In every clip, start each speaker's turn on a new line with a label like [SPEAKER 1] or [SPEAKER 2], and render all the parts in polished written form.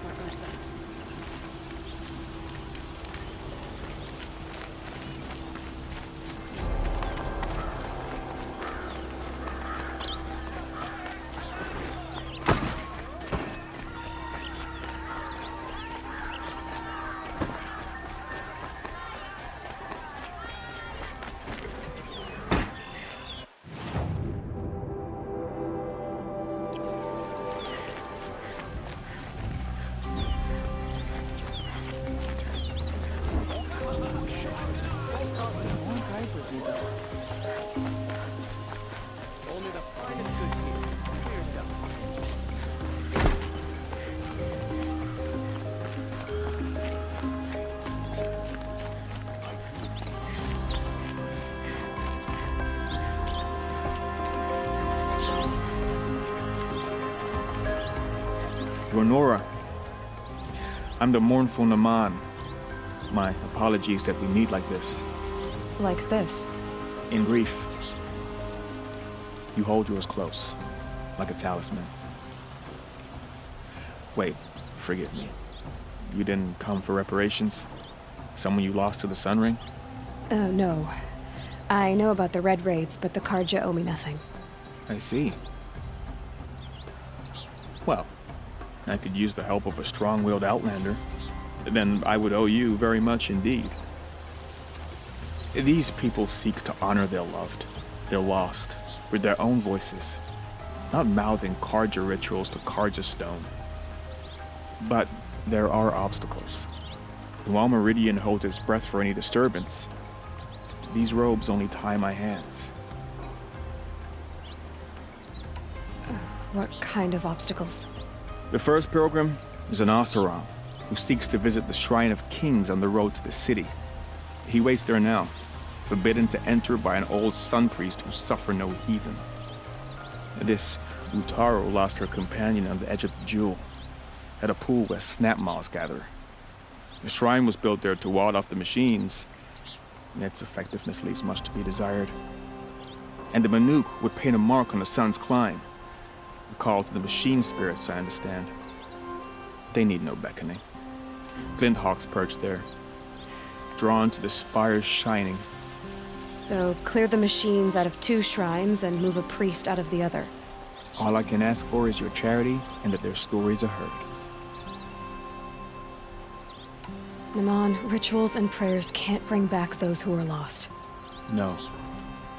[SPEAKER 1] for Ursas.
[SPEAKER 2] Only the finest goods here. For yourself.
[SPEAKER 3] Renora, I'm the mournful Naman. My apologies that we meet like this.
[SPEAKER 4] Like this.
[SPEAKER 3] In grief. You hold yours close, like a talisman. Wait, forgive me. You didn't come for reparations? Someone you lost to the Sun Ring?
[SPEAKER 4] Oh, no. I know about the Red Raids, but the Karja owe me nothing.
[SPEAKER 3] I see. Well, I could use the help of a strong-willed outlander. Then I would owe you very much indeed. These people seek to honor their loved, their lost, with their own voices, not mouthing Karja rituals to Karja stone. But there are obstacles. And while Meridian holds its breath for any disturbance, these robes only tie my hands.
[SPEAKER 4] What kind of obstacles?
[SPEAKER 3] The first pilgrim is an Oseram who seeks to visit the Shrine of Kings on the road to the city. He waits there now, forbidden to enter by an old sun priest who suffered no heathen. This Utaro lost her companion on the edge of the jewel, at a pool where snap moths gather. The shrine was built there to ward off the machines, and its effectiveness leaves much to be desired. And the Manuk would paint a mark on the sun's climb, a call to the machine spirits, I understand. They need no beckoning. Glinthawks perch there, drawn to the spires shining.
[SPEAKER 4] So, clear the machines out of 2 shrines and move a priest out of the other.
[SPEAKER 3] All I can ask for is your charity and that their stories are heard.
[SPEAKER 4] Naman, rituals and prayers can't bring back those who are lost.
[SPEAKER 3] No,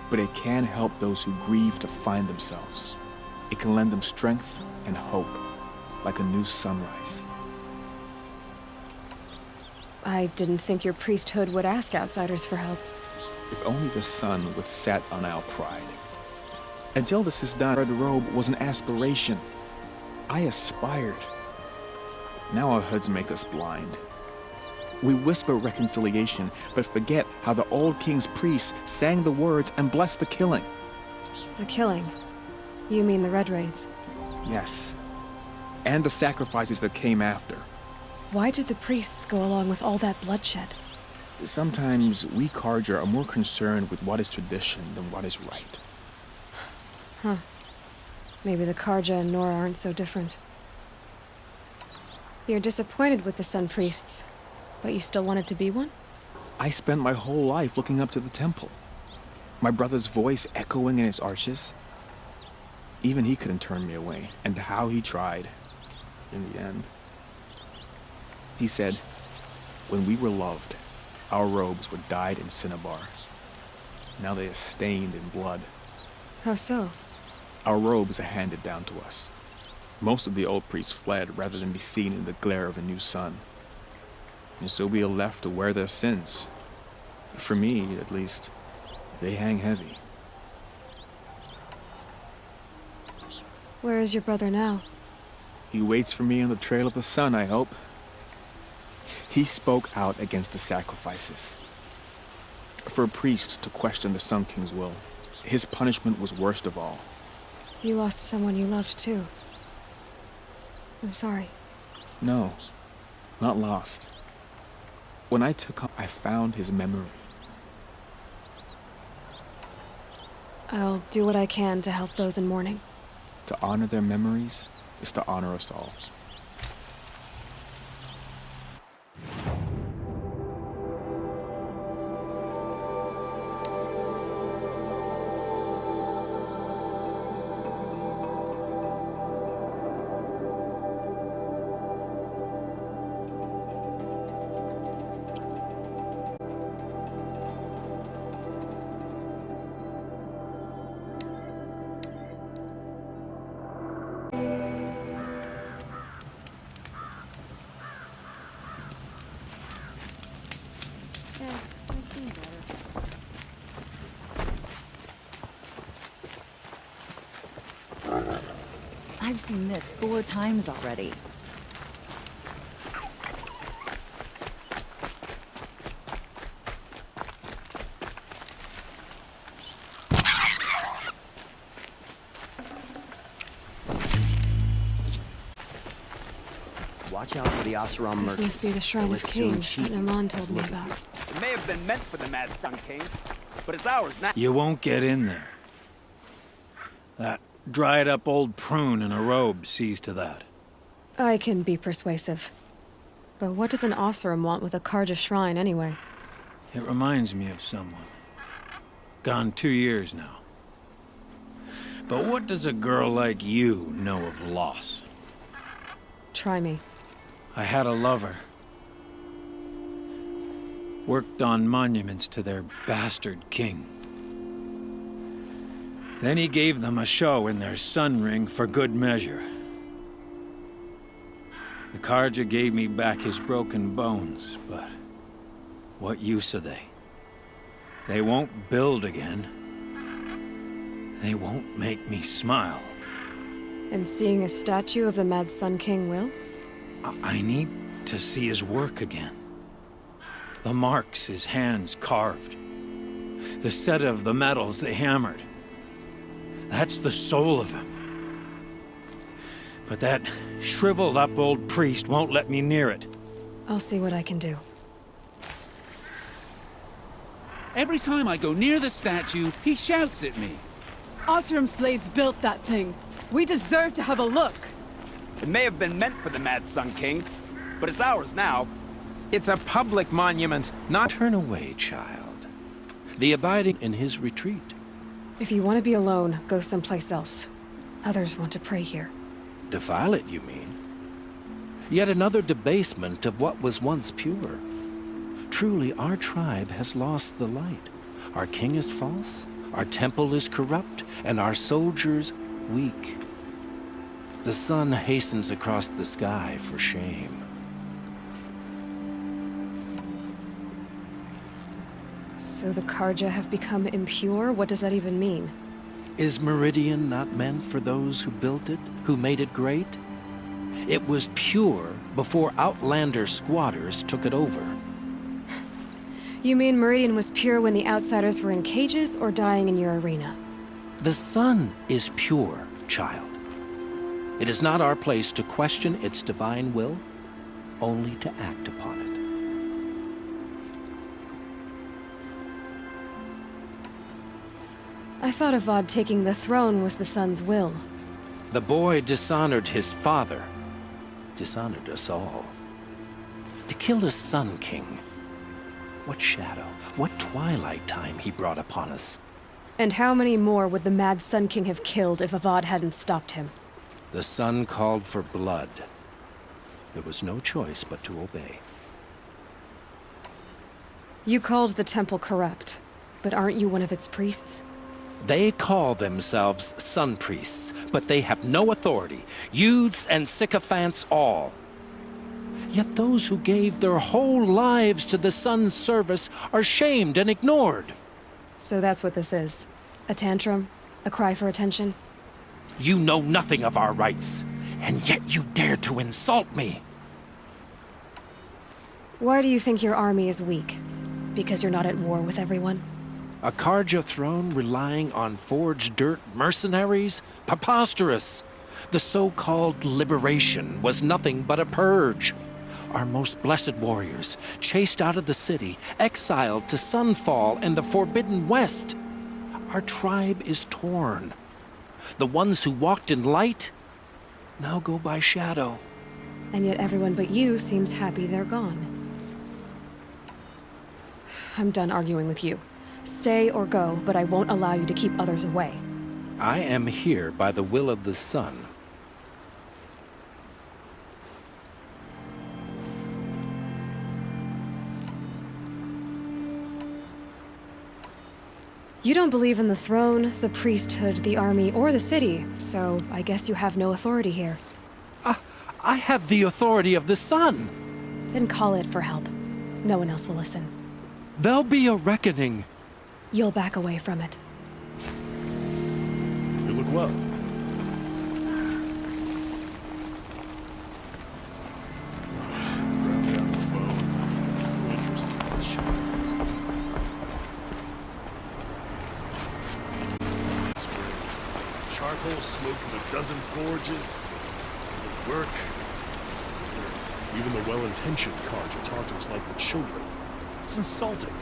[SPEAKER 3] but it can help those who grieve to find themselves. It can lend them strength and hope, like a new sunrise.
[SPEAKER 4] I didn't think your priesthood would ask outsiders for help.
[SPEAKER 3] If only the sun would set on our pride. Until this is done, the robe was an aspiration. I aspired. Now our hoods make us blind. We whisper reconciliation, but forget how the old king's priests sang the words and blessed the killing.
[SPEAKER 4] The killing? You mean the Red Raids?
[SPEAKER 3] Yes. And the sacrifices that came after.
[SPEAKER 4] Why did the priests go along with all that bloodshed?
[SPEAKER 3] Sometimes we Karja are more concerned with what is tradition than what is right.
[SPEAKER 4] Huh. Maybe the Karja and Nora aren't so different. You're disappointed with the Sun Priests, but you still wanted to be one?
[SPEAKER 3] I spent my whole life looking up to the temple. My brother's voice echoing in its arches. Even he couldn't turn me away, and how he tried. In the end. He said, when we were loved, our robes were dyed in cinnabar. Now they are stained in blood.
[SPEAKER 4] How so?
[SPEAKER 3] Our robes are handed down to us. Most of the old priests fled rather than be seen in the glare of a new sun. And so we are left to wear their sins. For me, at least, they hang heavy.
[SPEAKER 4] Where is your brother now?
[SPEAKER 3] He waits for me on the trail of the sun, I hope. He spoke out against the sacrifices. For a priest to question the Sun King's will, his punishment was worst of all.
[SPEAKER 4] You lost someone you loved too. I'm sorry.
[SPEAKER 3] No, not lost. When I took him, I found his memory.
[SPEAKER 4] I'll do what I can to help those in mourning.
[SPEAKER 3] To honor their memories is to honor us all.
[SPEAKER 1] I've seen this 4 times already.
[SPEAKER 2] Watch out for the Oseram merchants.
[SPEAKER 4] This must be the Shrine
[SPEAKER 2] They'll
[SPEAKER 4] of
[SPEAKER 2] assume
[SPEAKER 4] Kings
[SPEAKER 2] cheap
[SPEAKER 4] that Naman told
[SPEAKER 2] is
[SPEAKER 4] me
[SPEAKER 2] looking.
[SPEAKER 4] about.
[SPEAKER 5] It may have been meant for the Mad Sun King, but it's ours now.
[SPEAKER 6] You won't get in there. That dried-up old prune in a robe sees to that.
[SPEAKER 4] I can be persuasive. But what does an Oseram want with a Karja shrine, anyway?
[SPEAKER 6] It reminds me of someone. Gone 2 years now. But what does a girl like you know of loss?
[SPEAKER 4] Try me.
[SPEAKER 6] I had a lover. Worked on monuments to their bastard king. Then he gave them a show in their sun ring for good measure. The Karja gave me back his broken bones, but what use are they? They won't build again. They won't make me smile.
[SPEAKER 4] And seeing a statue of the Mad Sun King will?
[SPEAKER 6] I need to see his work again. The marks his hands carved. The set of the metals they hammered. That's the soul of him. But that shriveled up old priest won't let me near it.
[SPEAKER 4] I'll see what I can do.
[SPEAKER 7] Every time I go near the statue, he shouts at me.
[SPEAKER 8] Oseram slaves built that thing. We deserve to have a look.
[SPEAKER 5] It may have been meant for the Mad Sun King, but it's ours now.
[SPEAKER 9] It's a public monument, not...
[SPEAKER 10] Turn away, child. The abiding in his retreat.
[SPEAKER 4] If you want to be alone, go someplace else. Others want to pray here.
[SPEAKER 10] Defile it, you mean? Yet another debasement of what was once pure. Truly, our tribe has lost the light. Our king is false, our temple is corrupt, and our soldiers weak. The sun hastens across the sky for shame.
[SPEAKER 4] So the Karja have become impure? What does that even mean?
[SPEAKER 10] Is Meridian not meant for those who built it, who made it great? It was pure before outlander squatters took it over.
[SPEAKER 4] You mean Meridian was pure when the outsiders were in cages or dying in your arena?
[SPEAKER 10] The sun is pure, child. It is not our place to question its divine will, only to act upon it.
[SPEAKER 4] I thought Avad taking the throne was the sun's will.
[SPEAKER 10] The boy dishonored his father, dishonored us all. To kill the Sun King. What shadow, what twilight time he brought upon us.
[SPEAKER 4] And how many more would the Mad Sun King have killed if Avad hadn't stopped him?
[SPEAKER 10] The sun called for blood. There was no choice but to obey.
[SPEAKER 4] You called the temple corrupt, but aren't you one of its priests?
[SPEAKER 10] They call themselves sun priests, but they have no authority. Youths and sycophants all. Yet those who gave their whole lives to the sun's service are shamed and ignored.
[SPEAKER 4] So that's what this is. A tantrum? A cry for attention?
[SPEAKER 10] You know nothing of our rights, and yet you dare to insult me.
[SPEAKER 4] Why do you think your army is weak? Because you're not at war with everyone?
[SPEAKER 10] A Karja throne relying on forged dirt mercenaries? Preposterous! The so-called liberation was nothing but a purge. Our most blessed warriors, chased out of the city, exiled to Sunfall and the Forbidden West. Our tribe is torn. The ones who walked in light now go by shadow.
[SPEAKER 4] And yet everyone but you seems happy they're gone. I'm done arguing with you. Stay or go, but I won't allow you to keep others away.
[SPEAKER 10] I am here by the will of the sun.
[SPEAKER 4] You don't believe in the throne, the priesthood, the army, or the city, so I guess you have no authority here.
[SPEAKER 10] I have the authority of the sun.
[SPEAKER 4] Then call it for help. No one else will listen.
[SPEAKER 10] There'll be a reckoning.
[SPEAKER 4] You'll back away from it.
[SPEAKER 11] You look well. smoke of a dozen forges. The work. Even the well-intentioned Carja talk to us like we're children. It's insulting.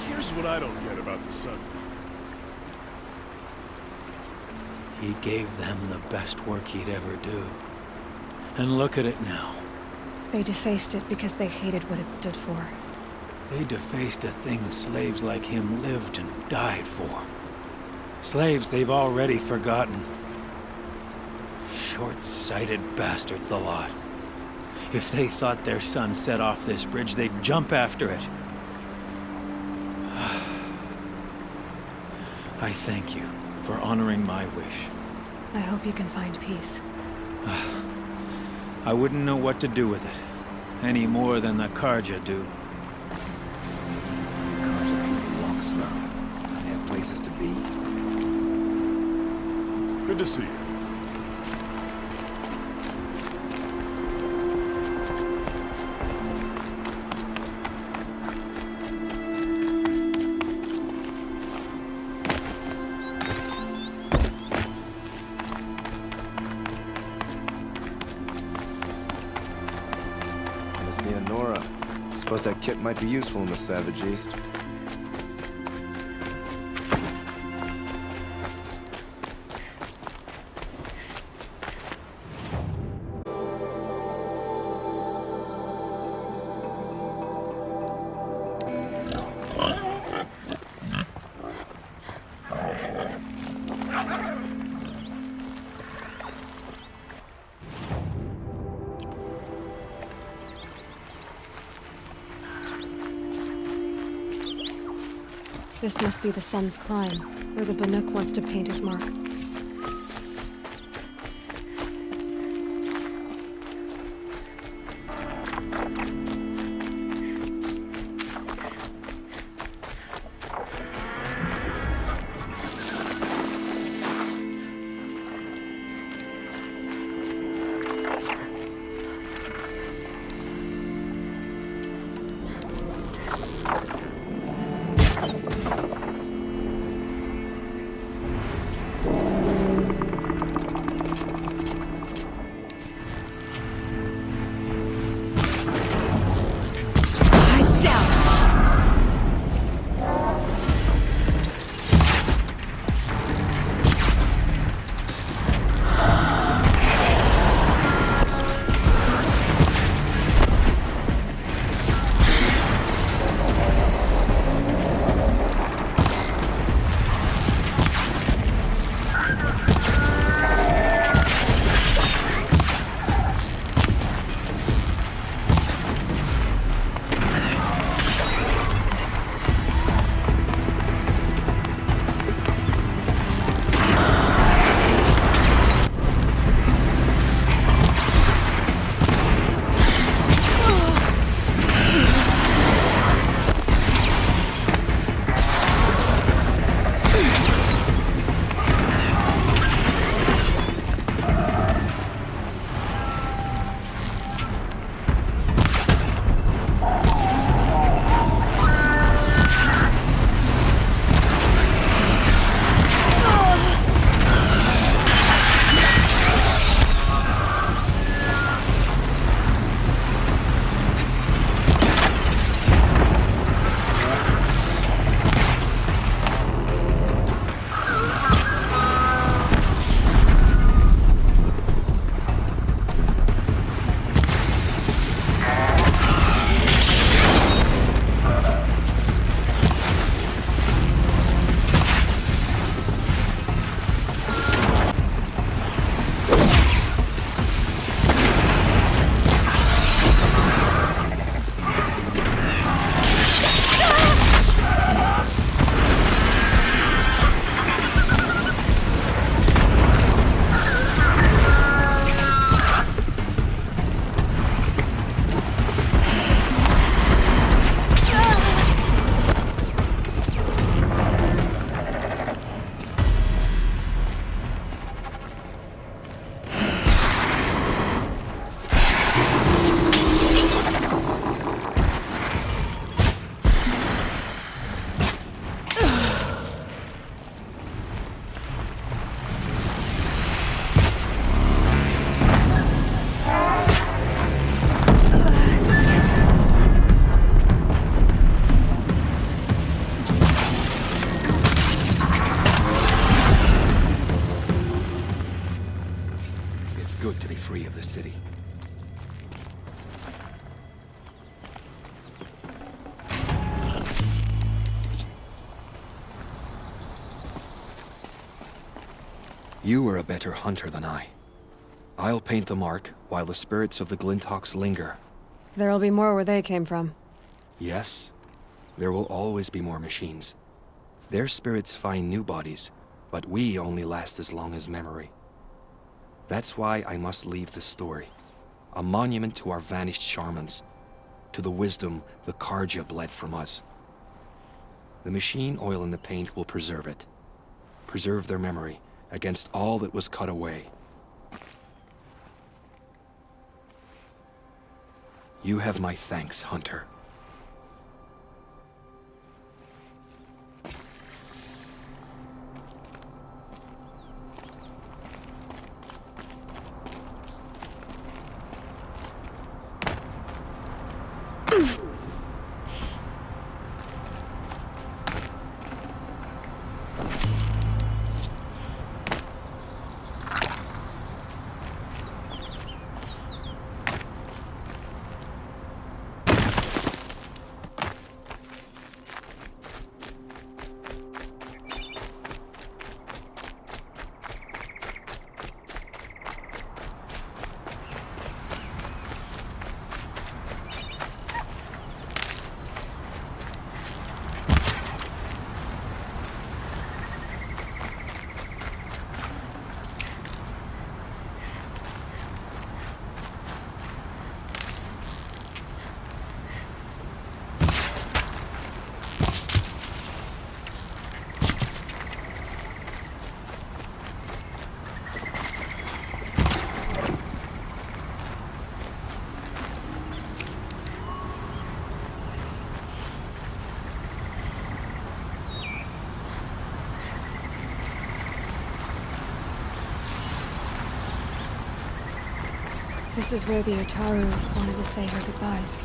[SPEAKER 11] Here's what I don't get about the sun.
[SPEAKER 6] He gave them the best work he'd ever do. And look at it now.
[SPEAKER 4] They defaced it because they hated what it stood for.
[SPEAKER 6] They defaced a thing slaves like him lived and died for. Slaves they've already forgotten. Short-sighted bastards, the lot. If they thought their son set off this bridge, they'd jump after it. I thank you for honoring my wish.
[SPEAKER 4] I hope you can find peace.
[SPEAKER 6] I wouldn't know what to do with it, any more than the Carja do.
[SPEAKER 12] Carja people walk slow. They have places to be.
[SPEAKER 11] Good to see you.
[SPEAKER 12] Suppose that kit might be useful in the Savage East.
[SPEAKER 4] This must be the Sun's Climb, where the Banuk wants to paint his mark.
[SPEAKER 12] completely free of the city. You are a better hunter than I. I'll paint the mark while the spirits of the Glinthawks linger.
[SPEAKER 4] There'll be more where they came from.
[SPEAKER 12] Yes, there will always be more machines. Their spirits find new bodies, but we only last as long as memory. That's why I must leave this story. A monument to our vanished shamans, to the wisdom the Karja bled from us. The machine oil in the paint will preserve it. Preserve their memory against all that was cut away. You have my thanks, Hunter.
[SPEAKER 4] This is where the Otaru wanted to say her goodbyes.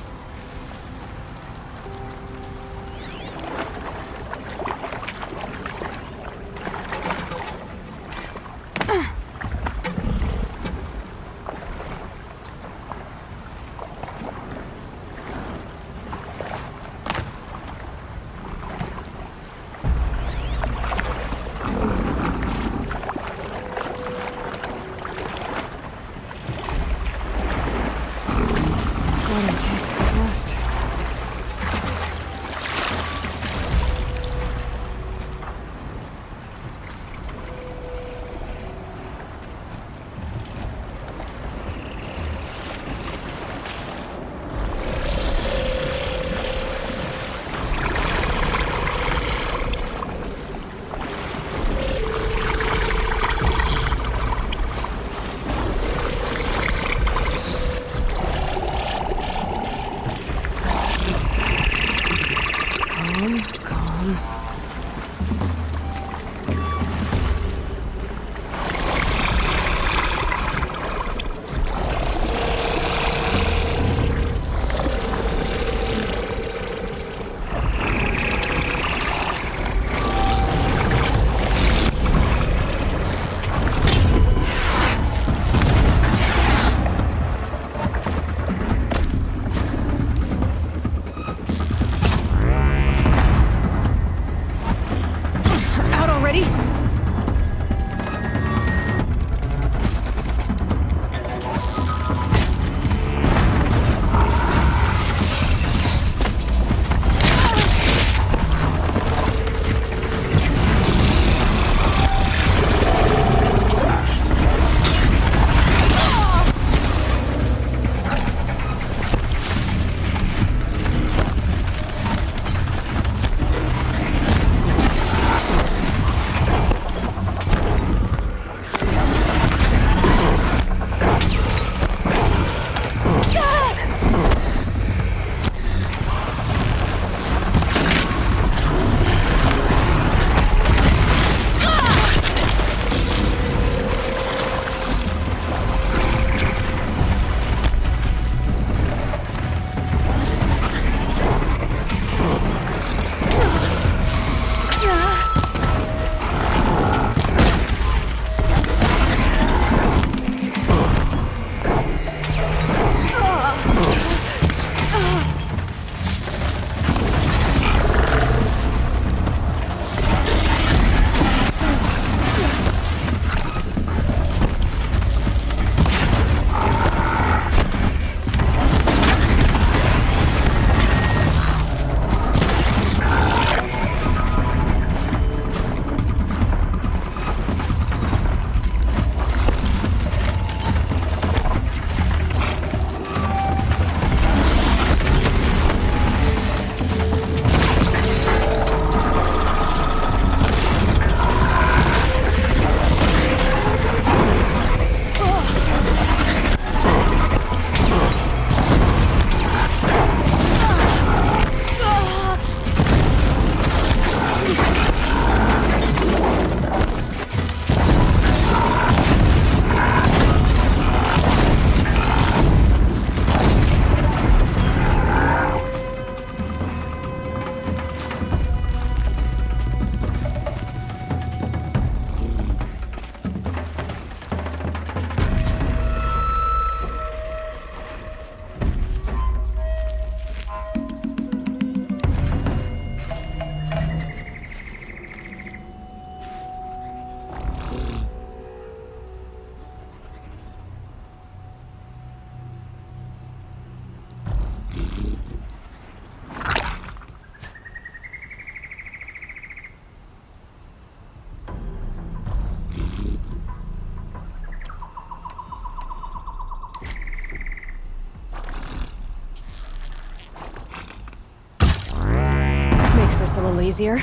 [SPEAKER 4] easier.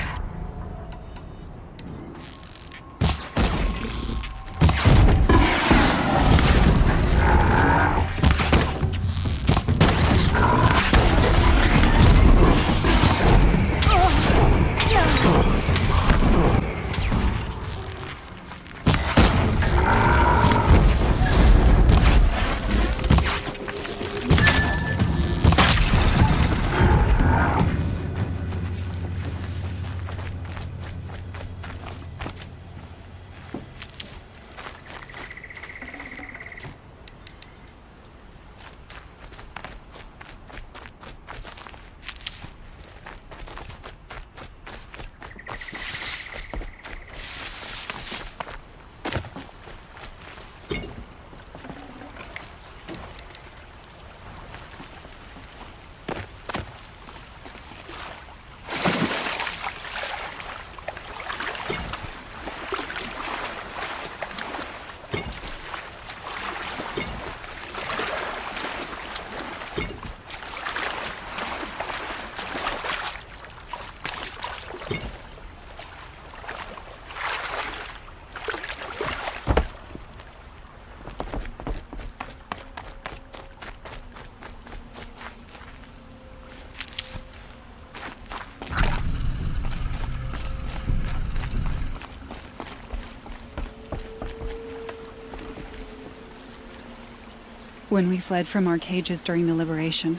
[SPEAKER 13] When we fled from our cages during the liberation,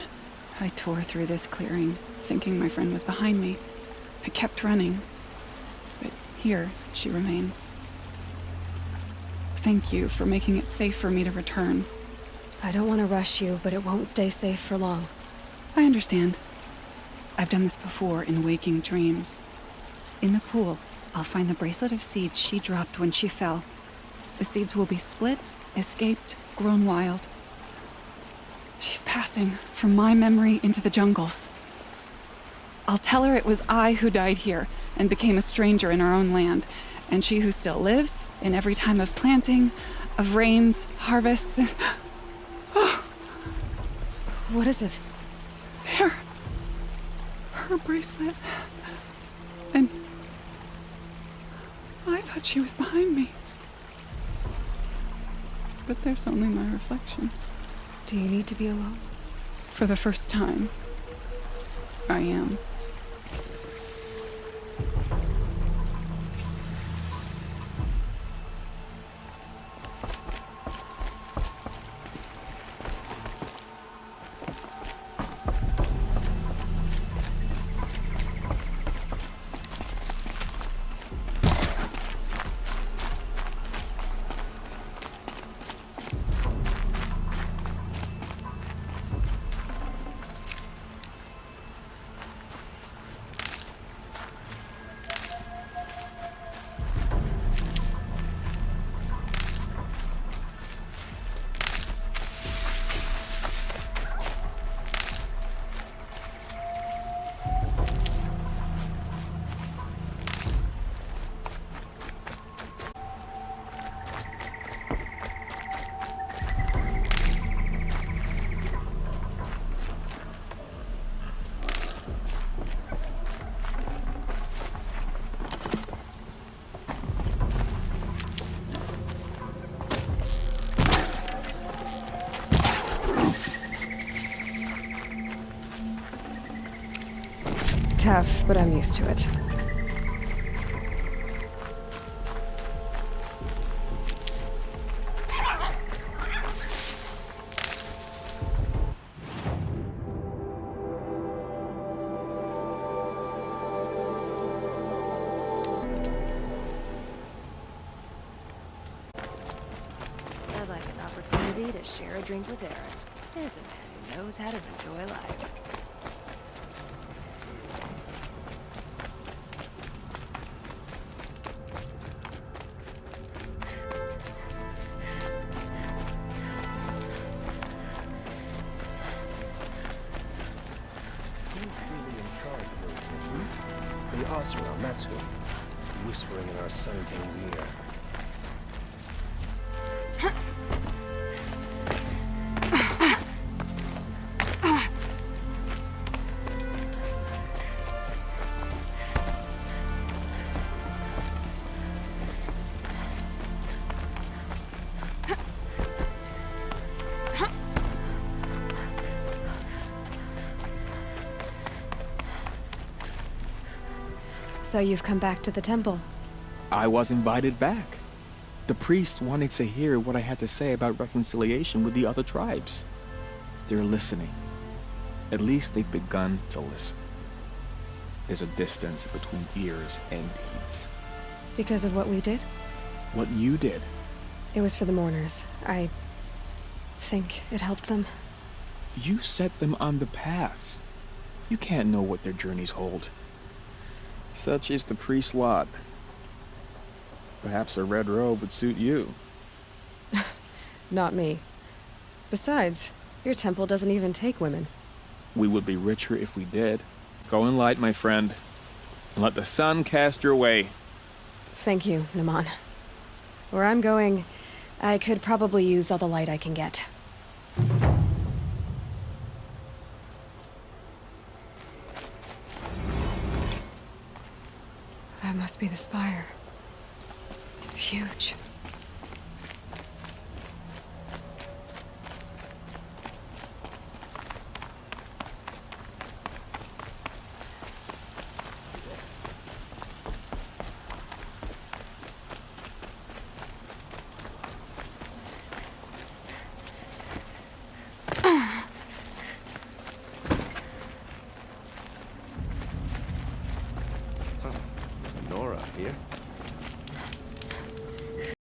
[SPEAKER 13] I tore through this clearing, thinking my friend was behind me. I kept running, but here she remains. Thank you for making it safe for me to return.
[SPEAKER 4] I don't want to rush you, but it won't stay safe for long.
[SPEAKER 13] I understand. I've done this before in waking dreams. In the pool, I'll find the bracelet of seeds she dropped when she fell. The seeds will be split, escaped, grown wild. She's passing from my memory into the jungles. I'll tell her it was I who died here and became a stranger in our own land, and she who still lives in every time of planting, of rains, harvests, and... Oh.
[SPEAKER 4] What is it?
[SPEAKER 13] There. Her bracelet. And... I thought she was behind me. But there's only my reflection.
[SPEAKER 4] Do you need to be alone?
[SPEAKER 13] For the first time, I am.
[SPEAKER 4] Tough, but I'm used to it.
[SPEAKER 1] I'd like an opportunity to share a drink with Eric. There's a man who knows how to enjoy life.
[SPEAKER 12] The Asura, Matsu, whispering in our Sun King's ear.
[SPEAKER 4] So you've come back to the temple.
[SPEAKER 3] I was invited back. The priests wanted to hear what I had to say about reconciliation with the other tribes. They're listening. At least they've begun to listen. There's a distance between ears and deeds.
[SPEAKER 4] Because of what we did?
[SPEAKER 3] What you did.
[SPEAKER 4] It was for the mourners. I think it helped them.
[SPEAKER 3] You set them on the path. You can't know what their journeys hold. Such is the priest's lot. Perhaps a red robe would suit you.
[SPEAKER 4] Not me. Besides, your temple doesn't even take women.
[SPEAKER 3] We would be richer if we did. Go in light, my friend, and let the sun cast your way.
[SPEAKER 4] Thank you, Naman. Where I'm going, I could probably use all the light I can get. That must be the spire. It's huge.